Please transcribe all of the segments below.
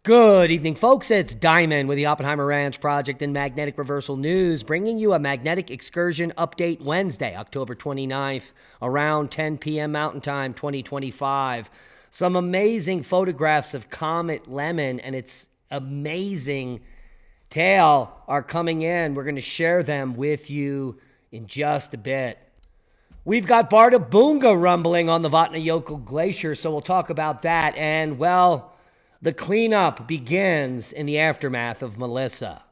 Good evening, folks. It's Diamond with the Oppenheimer Ranch Project and Magnetic Reversal News, bringing you a magnetic excursion update Wednesday, October 29th, around 10 p.m. Mountain Time, 2025. Some amazing photographs of Comet Lemmon and its amazing tail are coming in. We're going to share them with you in just a bit. We've got Boonga rumbling on the Vatnajökull Glacier, so we'll talk about that. And, well, the cleanup begins in the aftermath of Melissa.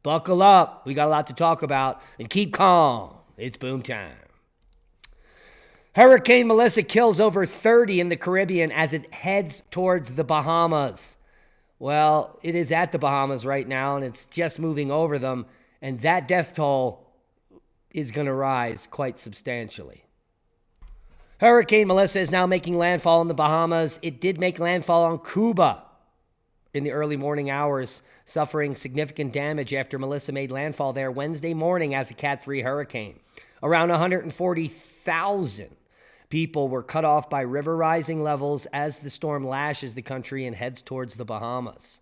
Buckle up. We got a lot to talk about. And keep calm. It's boom time. Hurricane Melissa kills over 30 in the Caribbean as it heads towards the Bahamas. Well, it is at the Bahamas right now, and it's just moving over them. And that death toll is going to rise quite substantially. Hurricane Melissa is now making landfall in the Bahamas. It did make landfall on Cuba in the early morning hours, suffering significant damage after Melissa made landfall there Wednesday morning as a Cat 3 hurricane. Around 140,000 people were cut off by river rising levels as the storm lashes the country and heads towards the Bahamas.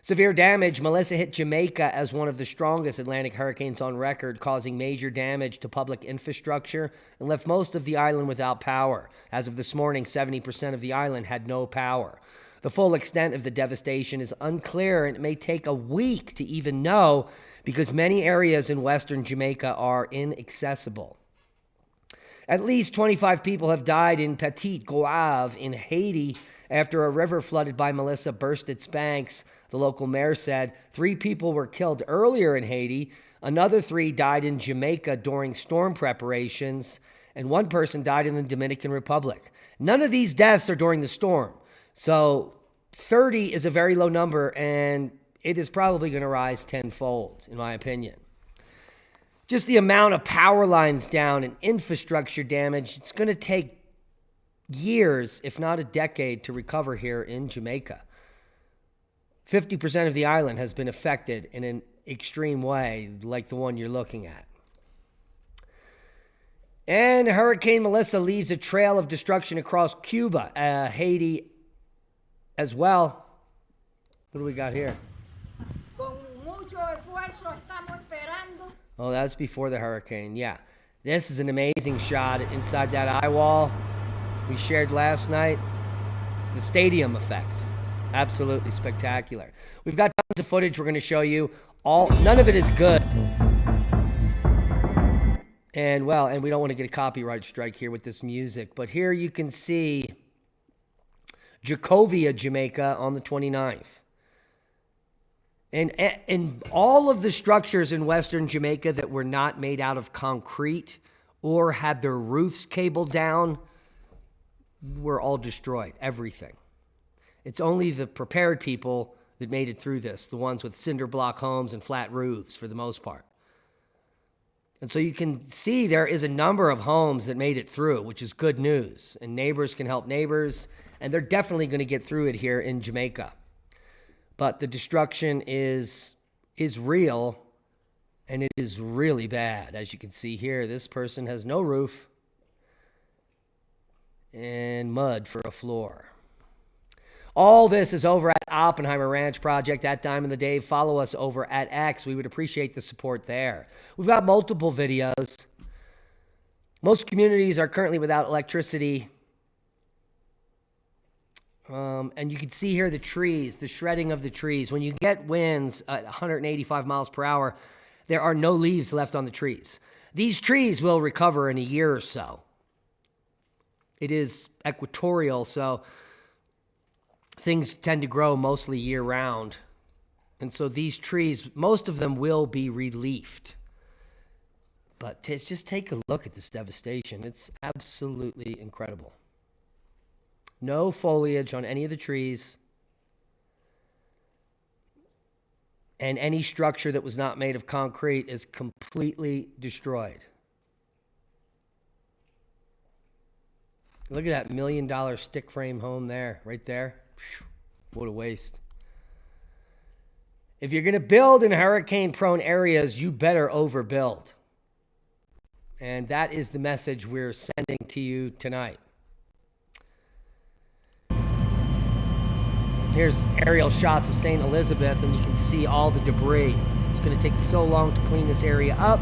Severe damage. Melissa hit Jamaica as one of the strongest Atlantic hurricanes on record, causing major damage to public infrastructure and left most of the island without power. As of this morning, 70% of the island had no power. The full extent of the devastation is unclear, and it may take a week to even know because many areas in western Jamaica are inaccessible. At least 25 people have died in Petit Goave in Haiti after a river flooded by Melissa burst its banks. The local mayor said 3 people were killed earlier in Haiti. Another 3 died in Jamaica during storm preparations, and 1 person died in the Dominican Republic. None of these deaths are during the storm. So 30 is a very low number, and it is probably going to rise tenfold, in my opinion. Just the amount of power lines down and infrastructure damage, it's going to take years, if not a decade, to recover here in Jamaica. 50% of the island has been affected in an extreme way, like the one you're looking at. And Hurricane Melissa leaves a trail of destruction across Cuba, Haiti as well. What do we got here? Oh, that's before the hurricane. Yeah. This is an amazing shot inside that eye wall we shared last night. The stadium effect. Absolutely spectacular. We've got tons of footage we're going to show you. None of it is good. And we don't want to get a copyright strike here with this music. But here you can see Jacovia, Jamaica on the 29th. And all of the structures in western Jamaica that were not made out of concrete or had their roofs cabled down were all destroyed. Everything. It's only the prepared people that made it through this, the ones with cinder block homes and flat roofs for the most part. And so you can see there is a number of homes that made it through, which is good news. And neighbors can help neighbors, and they're definitely going to get through it here in Jamaica. But the destruction is real, and it is really bad. As you can see here, this person has no roof and mud for a floor. All this is over at Oppenheimer Ranch Project at Diamond the Dave. Follow us over at X. We would appreciate the support there. We've got multiple videos. Most communities are currently without electricity. And you can see here the trees, the shredding of the trees. When you get winds at 185 miles per hour, there are no leaves left on the trees. These trees will recover in a year or so. It is equatorial, so things tend to grow mostly year-round. And so these trees, most of them will be reliefed. But just take a look at this devastation. It's absolutely incredible. No foliage on any of the trees. And any structure that was not made of concrete is completely destroyed. Look at that $1 million stick frame home there, right there. What a waste. If you're going to build in hurricane-prone areas, you better overbuild. And that is the message we're sending to you tonight. Here's aerial shots of St. Elizabeth, and you can see all the debris. It's going to take so long to clean this area up.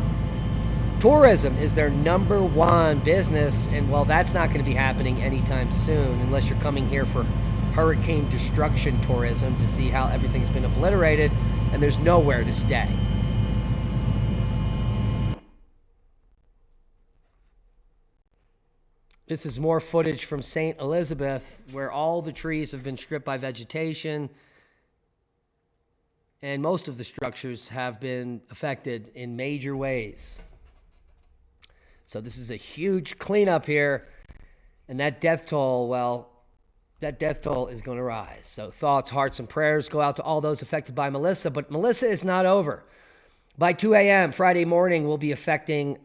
Tourism is their #1 business, and well, that's not going to be happening anytime soon unless you're coming here for hurricane destruction tourism to see how everything's been obliterated, and there's nowhere to stay. This is more footage from St. Elizabeth, where all the trees have been stripped by vegetation, and most of the structures have been affected in major ways. So this is a huge cleanup here, and that death toll, well, that death toll is going to rise. So thoughts, hearts, and prayers go out to all those affected by Melissa, but Melissa is not over. By 2 a.m. Friday morning, we'll be affecting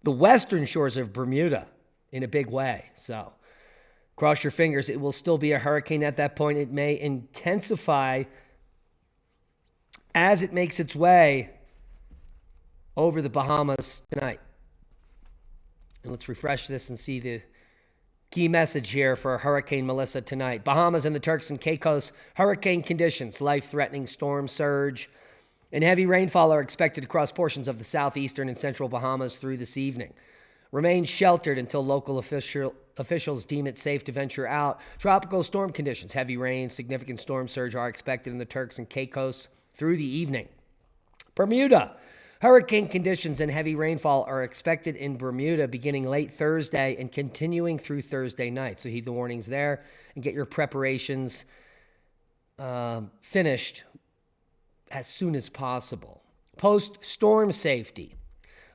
the western shores of Bermuda in a big way. So cross your fingers. It will still be a hurricane at that point. It may intensify as it makes its way over the Bahamas tonight. And let's refresh this and see the key message here for Hurricane Melissa tonight. Bahamas and the Turks and Caicos, hurricane conditions, life-threatening storm surge, and heavy rainfall are expected across portions of the southeastern and central Bahamas through this evening. Remain sheltered until local officials deem it safe to venture out. Tropical storm conditions, heavy rain, significant storm surge are expected in the Turks and Caicos through the evening. Bermuda. Hurricane conditions and heavy rainfall are expected in Bermuda beginning late Thursday and continuing through Thursday night. So heed the warnings there and get your preparations finished as soon as possible. Post-storm safety.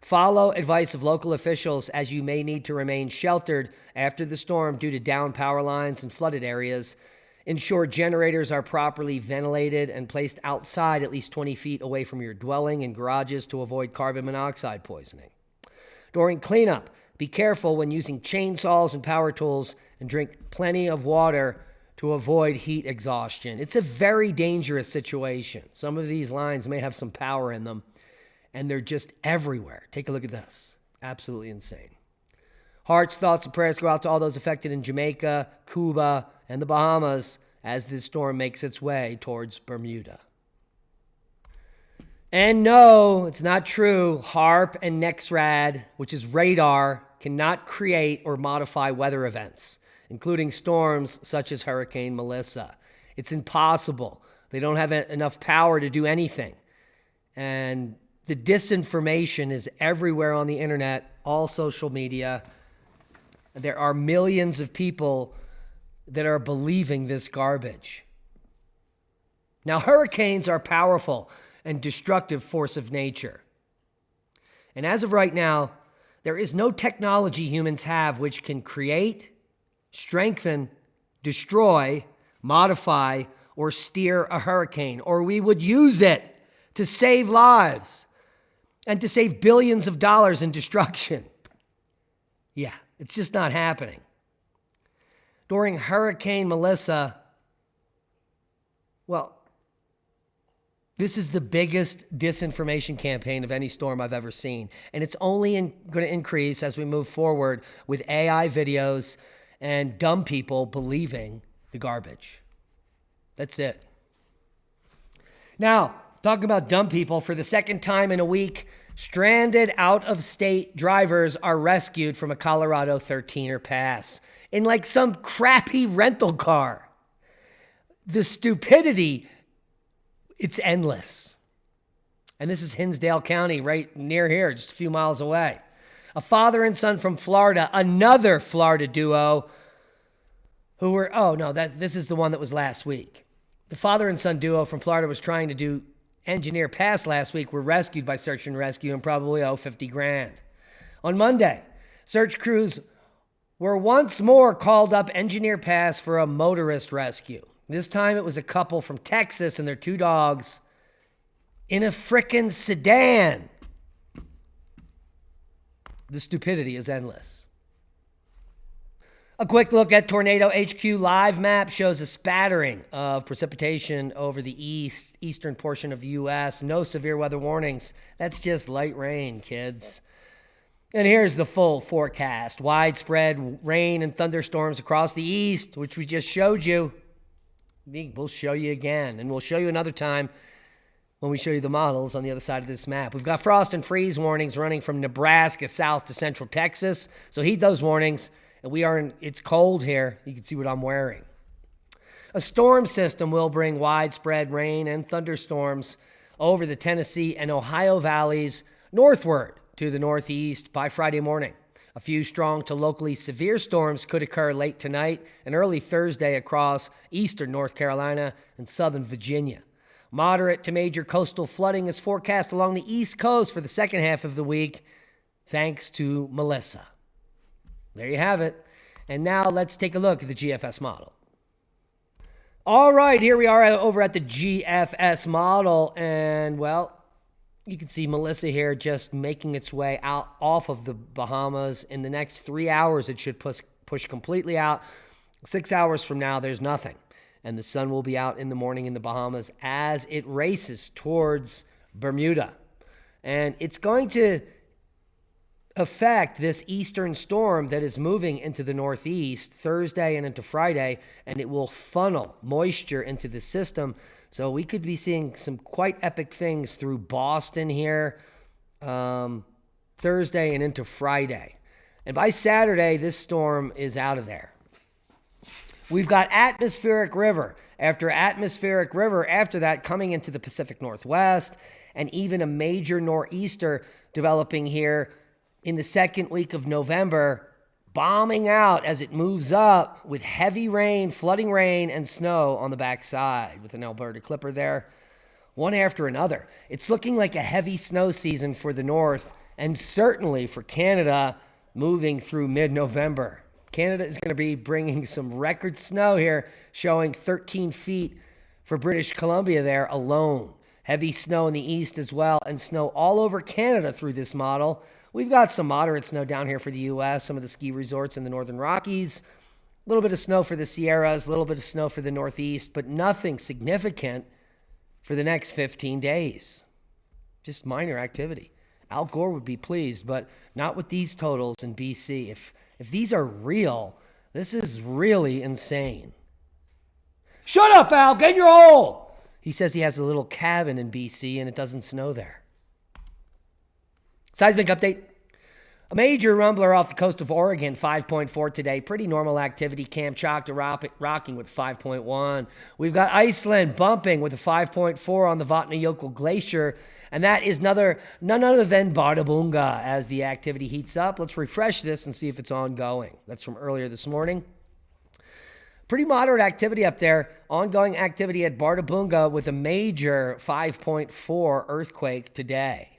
Follow advice of local officials as you may need to remain sheltered after the storm due to downed power lines and flooded areas. Ensure generators are properly ventilated and placed outside at least 20 feet away from your dwelling and garages to avoid carbon monoxide poisoning. During cleanup, be careful when using chainsaws and power tools and drink plenty of water to avoid heat exhaustion. It's a very dangerous situation. Some of these lines may have some power in them, and they're just everywhere. Take a look at this. Absolutely insane. Hearts, thoughts, and prayers go out to all those affected in Jamaica, Cuba, and the Bahamas as this storm makes its way towards Bermuda. And no, it's not true. HARP and NEXRAD, which is radar, cannot create or modify weather events, including storms such as Hurricane Melissa. It's impossible. They don't have enough power to do anything. And the disinformation is everywhere on the internet, all social media. There are millions of people that are believing this garbage. Now, hurricanes are powerful and destructive force of nature. And as of right now, there is no technology humans have which can create, strengthen, destroy, modify, or steer a hurricane, or we would use it to save lives and to save billions of dollars in destruction. Yeah, it's just not happening. During Hurricane Melissa, well, this is the biggest disinformation campaign of any storm I've ever seen. And it's only going to increase as we move forward with AI videos and dumb people believing the garbage. That's it. Now, talking about dumb people, for the second time in a week, stranded out-of-state drivers are rescued from a Colorado 13er pass in like some crappy rental car. The stupidity, it's endless. And this is Hinsdale County, right near here, just a few miles away. A father and son from Florida, another Florida duo who were, this is the one that was last week. The father and son duo from Florida was trying to do Engineer Pass last week, were rescued by search and rescue and probably owe $50,000. On Monday, search crews were once more called up Engineer Pass for a motorist rescue. This time it was a couple from Texas and their 2 dogs in a frickin' sedan. The stupidity is endless. A quick look at Tornado HQ live map shows a spattering of precipitation over the eastern portion of the U.S. No severe weather warnings. That's just light rain, kids. And here's the full forecast. Widespread rain and thunderstorms across the east, which we just showed you. We'll show you again, and we'll show you another time when we show you the models on the other side of this map. We've got frost and freeze warnings running from Nebraska south to central Texas. So heed those warnings. And it's cold here. You can see what I'm wearing. A storm system will bring widespread rain and thunderstorms over the Tennessee and Ohio valleys northward to the northeast by Friday morning. A few strong to locally severe storms could occur late tonight and early Thursday across eastern North Carolina and southern Virginia. Moderate to major coastal flooding is forecast along the East Coast for the second half of the week, thanks to Melissa. There you have it. And now let's take a look at the GFS model. All right, here we are over at the GFS model. And, well, you can see Melissa here just making its way out off of the Bahamas. In the next 3 hours, it should push completely out. 6 hours from now, there's nothing. And the sun will be out in the morning in the Bahamas as it races towards Bermuda. And it's going to affect this eastern storm that is moving into the northeast Thursday and into Friday, and it will funnel moisture into the system. So we could be seeing some quite epic things through Boston here Thursday and into Friday. And by Saturday, this storm is out of there. We've got atmospheric river after atmospheric river after that coming into the Pacific Northwest, and even a major nor'easter developing here in the second week of November, bombing out as it moves up with heavy rain, flooding rain, and snow on the backside with an Alberta clipper there, one after another. It's looking like a heavy snow season for the north and certainly for Canada moving through mid-November. Canada is going to be bringing some record snow here, showing 13 feet for British Columbia there alone. Heavy snow in the east as well, and snow all over Canada through this model. We've got some moderate snow down here for the U.S., some of the ski resorts in the northern Rockies, a little bit of snow for the Sierras, a little bit of snow for the Northeast, but nothing significant for the next 15 days. Just minor activity. Al Gore would be pleased, but not with these totals in BC. If these are real, this is really insane. Shut up, Al! Get in your hole! He says he has a little cabin in BC and it doesn't snow there. Seismic update. A major rumbler off the coast of Oregon, 5.4 today. Pretty normal activity. Kamchatka rocking with 5.1. We've got Iceland bumping with a 5.4 on the Vatnajökull Glacier. And that is none other than Bardabunga as the activity heats up. Let's refresh this and see if it's ongoing. That's from earlier this morning. Pretty moderate activity up there. Ongoing activity at Bardabunga with a major 5.4 earthquake today.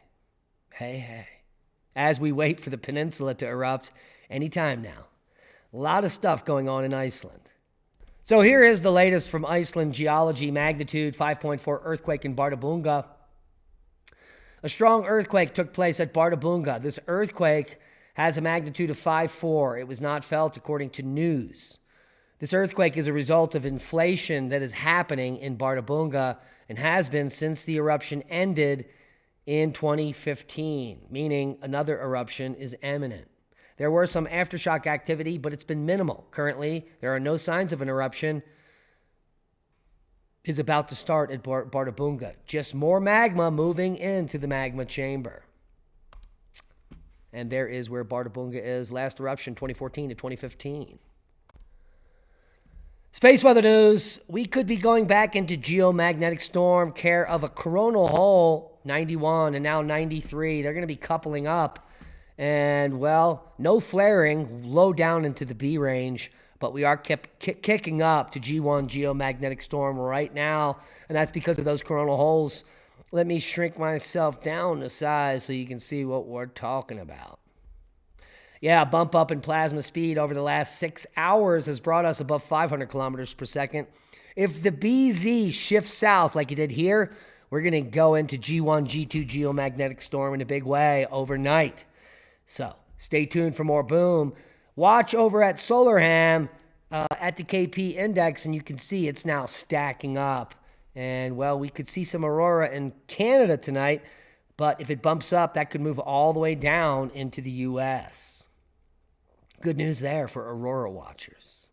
Hey. As we wait for the peninsula to erupt anytime now. A lot of stuff going on in Iceland. So here is the latest from Iceland geology. Magnitude 5.4 earthquake in Bardabunga. A strong earthquake took place at Bardabunga. This earthquake has a magnitude of 5.4. It was not felt according to news. This earthquake is a result of inflation that is happening in Bardabunga and has been since the eruption ended in 2015, meaning another eruption is imminent. There were some aftershock activity, but it's been minimal. Currently, there are no signs of an eruption is about to start at Bardabunga. Just more magma moving into the magma chamber. And there is where Bardabunga is. Last eruption, 2014 to 2015. Space weather news. We could be going back into geomagnetic storm care of a coronal hole, 91 and now 93. They're going to be coupling up. And, well, no flaring, low down into the B range. But we are kicking up to G1 geomagnetic storm right now. And that's because of those coronal holes. Let me shrink myself down to size so you can see what we're talking about. Yeah, a bump up in plasma speed over the last 6 hours has brought us above 500 kilometers per second. If the BZ shifts south like it did here, we're going to go into G1, G2 geomagnetic storm in a big way overnight. So stay tuned for more boom. Watch over at Solarham at the KP index, and you can see it's now stacking up. And, well, we could see some aurora in Canada tonight. But if it bumps up, that could move all the way down into the U.S. Good news there for aurora watchers.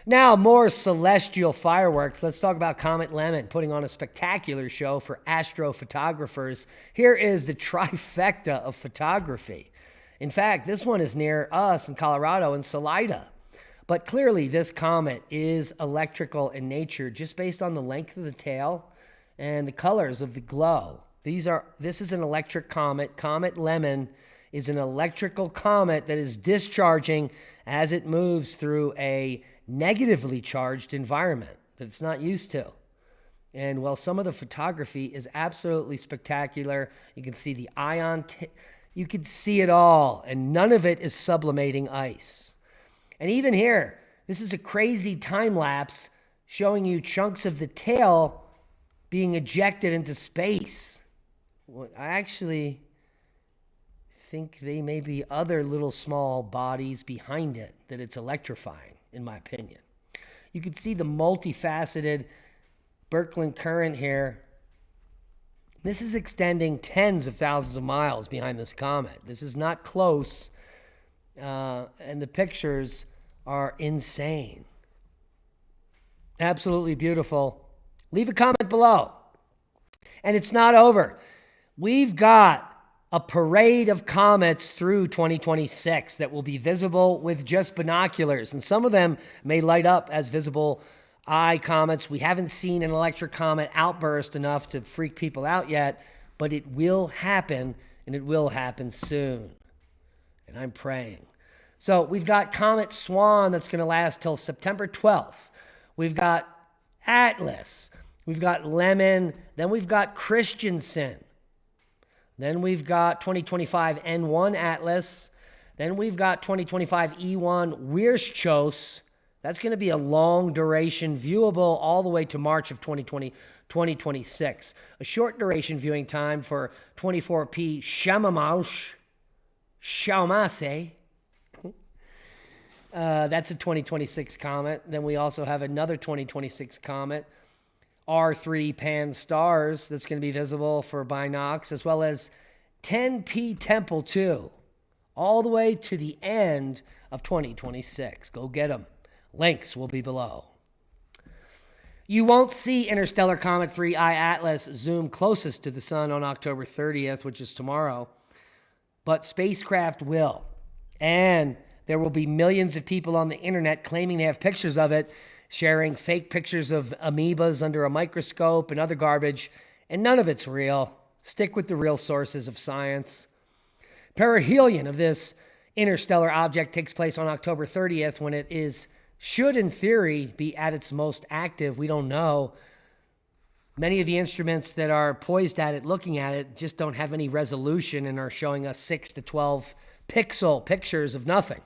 Now, more celestial fireworks. Let's talk about Comet Lemmon putting on a spectacular show for astrophotographers. Here is the trifecta of photography. In fact, this one is near us in Colorado in Salida. But clearly, this comet is electrical in nature just based on the length of the tail and the colors of the glow. This is an electric comet. Comet Lemmon is an electrical comet that is discharging as it moves through a negatively charged environment that it's not used to. And while some of the photography is absolutely spectacular, you can see the you can see it all, and none of it is sublimating ice. And even here, this is a crazy time lapse showing you chunks of the tail being ejected into space. Well, I actually think they may be other little small bodies behind it that it's electrifying, in my opinion. You can see the multifaceted Birkeland current here. This is extending tens of thousands of miles behind this comet. This is not close, and the pictures are insane. Absolutely beautiful. Leave a comment below. And it's not over. We've got a parade of comets through 2026 that will be visible with just binoculars. And some of them may light up as visible eye comets. We haven't seen an electric comet outburst enough to freak people out yet, but it will happen, and it will happen soon. And I'm praying. So we've got Comet Swan that's going to last till September 12th. We've got Atlas. We've got Lemmon. Then we've got Christensen. Then we've got 2025 N1 Atlas. Then we've got 2025 E1 Wirschos. That's going to be a long duration viewable all the way to March of 2026. A short duration viewing time for 24P Shamase. That's a 2026 comet. Then we also have another 2026 comet, R3 Pan Stars, that's going to be visible for binocs, as well as 10P Temple 2, all the way to the end of 2026. Go get them. Links will be below. You won't see Interstellar Comet 3I Atlas zoom closest to the sun on October 30th, which is tomorrow, but spacecraft will. And there will be millions of people on the internet claiming they have pictures of it, sharing fake pictures of amoebas under a microscope and other garbage, and none of it's real. Stick with the real sources of science. Perihelion of this interstellar object takes place on October 30th when it should, in theory, be at its most active. We don't know. Many of the instruments that are poised at it, looking at it, just don't have any resolution and are showing us 6 to 12 pixel pictures of nothing.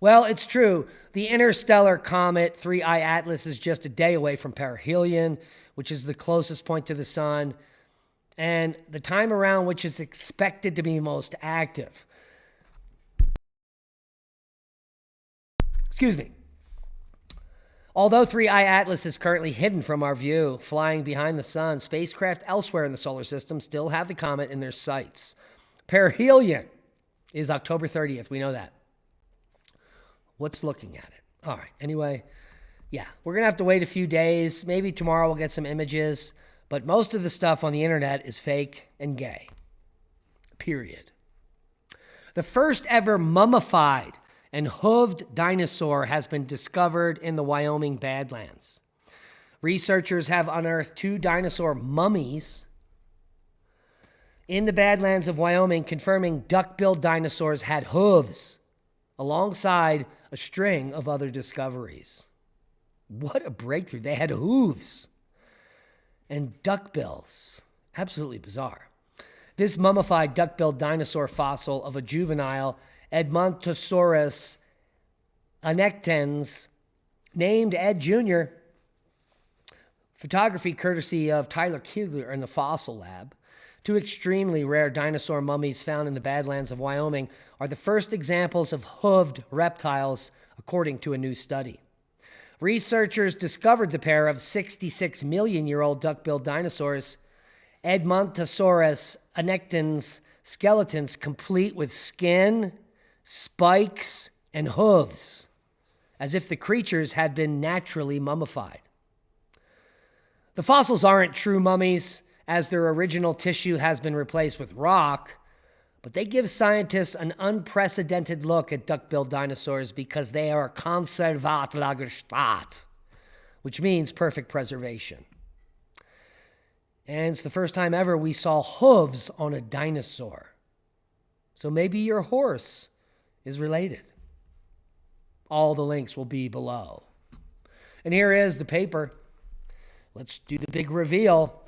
Well, it's true. The Interstellar Comet 3I Atlas is just a day away from perihelion, which is the closest point to the sun, and the time around which is expected to be most active. Excuse me. Although 3I Atlas is currently hidden from our view, flying behind the sun, spacecraft elsewhere in the solar system still have the comet in their sights. Perihelion is October 30th. We know that. What's looking at it? All right. Anyway, yeah, we're going to have to wait a few days. Maybe tomorrow we'll get some images, but most of the stuff on the internet is fake and gay. Period. The first ever mummified and hooved dinosaur has been discovered in the Wyoming Badlands. Researchers have unearthed 2 dinosaur mummies in the Badlands of Wyoming, confirming duck-billed dinosaurs had hooves, alongside a string of other discoveries. What a breakthrough. They had hooves and duckbills. Absolutely bizarre. This mummified duck-billed dinosaur fossil of a juvenile Edmontosaurus annectens, named Ed Jr., photography courtesy of Tyler Kugler in the Fossil Lab. 2 extremely rare dinosaur mummies found in the Badlands of Wyoming are the first examples of hooved reptiles, according to a new study. Researchers discovered the pair of 66 million-year-old duck-billed dinosaurs Edmontosaurus annectens skeletons complete with skin, spikes, and hooves, as if the creatures had been naturally mummified. The fossils aren't true mummies, as their original tissue has been replaced with rock, but they give scientists an unprecedented look at duck-billed dinosaurs because they are Conservatlagerstaat, which means perfect preservation. And it's the first time ever we saw hooves on a dinosaur. So maybe your horse is related. All the links will be below. And here is the paper. Let's do the big reveal.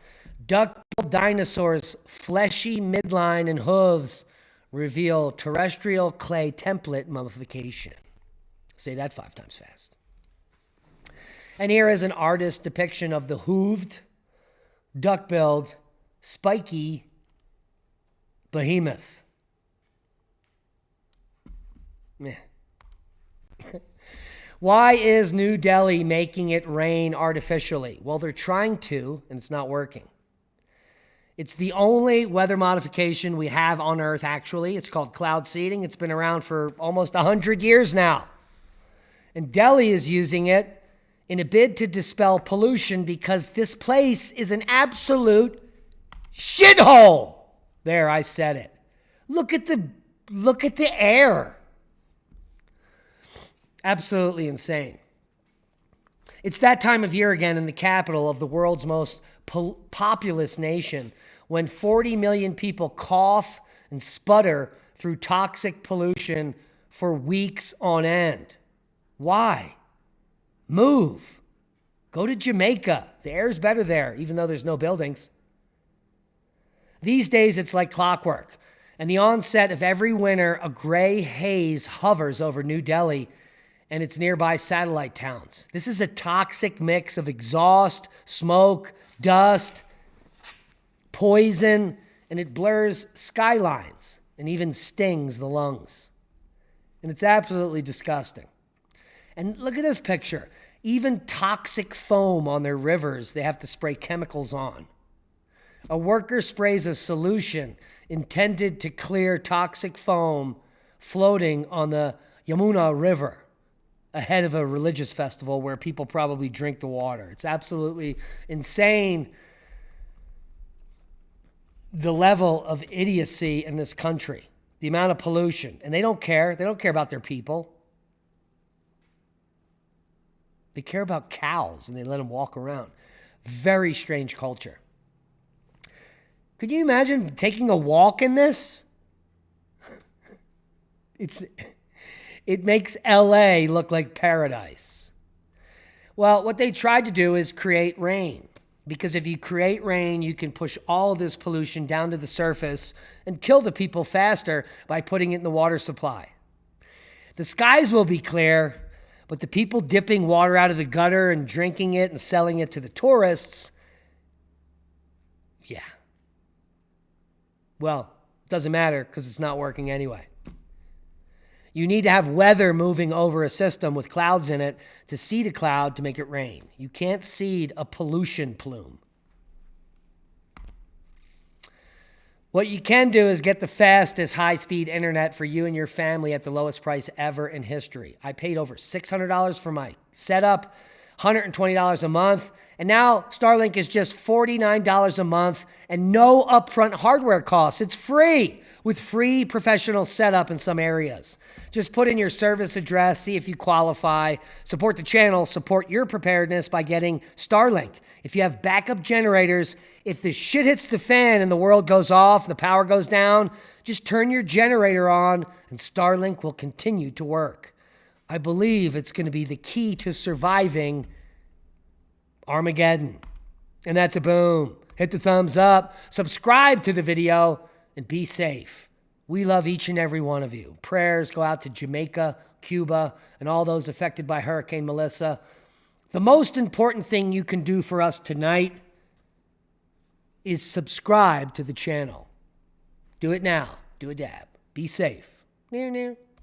Duck-billed dinosaurs' fleshy midline and hooves reveal terrestrial clay template mummification. Say that 5 times fast. And here is an artist's depiction of the hooved, duck-billed, spiky behemoth. Meh. Why is New Delhi making it rain artificially? Well, they're trying to, and it's not working. It's the only weather modification we have on Earth, actually. It's called cloud seeding. It's been around for almost 100 years now. And Delhi is using it in a bid to dispel pollution because this place is an absolute shithole. There, I said it. Look at the air. Absolutely insane. It's that time of year again in the capital of the world's most populous nation when 40 million people cough and sputter through toxic pollution for weeks on end. Why? Move. Go to Jamaica. The air's better there, even though there's no buildings. These days, it's like clockwork. And the onset of every winter, a gray haze hovers over New Delhi and its nearby satellite towns. This is a toxic mix of exhaust, smoke, dust, poison, and it blurs skylines and even stings the lungs. And it's absolutely disgusting. And look at this picture. Even toxic foam on their rivers, they have to spray chemicals on. A worker sprays a solution intended to clear toxic foam floating on the Yamuna River ahead of a religious festival where people probably drink the water. It's absolutely insane, the level of idiocy in this country, the amount of pollution. And they don't care. They don't care about their people. They care about cows and they let them walk around. Very strange culture. Could you imagine taking a walk in this? It makes LA look like paradise. Well, what they tried to do is create rain. Because if you create rain, you can push all of this pollution down to the surface and kill the people faster by putting it in the water supply. The skies will be clear, but the people dipping water out of the gutter and drinking it and selling it to the tourists, yeah. Well, it doesn't matter because it's not working anyway. You need to have weather moving over a system with clouds in it to seed a cloud to make it rain. You can't seed a pollution plume. What you can do is get the fastest high-speed internet for you and your family at the lowest price ever in history. I paid over $600 for my setup, $120 a month, and now Starlink is just $49 a month and no upfront hardware costs. It's free with free professional setup in some areas. Just put in your service address, see if you qualify, support the channel, support your preparedness by getting Starlink. If you have backup generators, if the shit hits the fan and the world goes off, the power goes down, just turn your generator on and Starlink will continue to work. I believe it's going to be the key to surviving Armageddon. And that's a boom. Hit the thumbs up, subscribe to the video, and be safe. We love each and every one of you. Prayers go out to Jamaica, Cuba, and all those affected by Hurricane Melissa. The most important thing you can do for us tonight is subscribe to the channel. Do it now. Do a dab. Be safe. Near.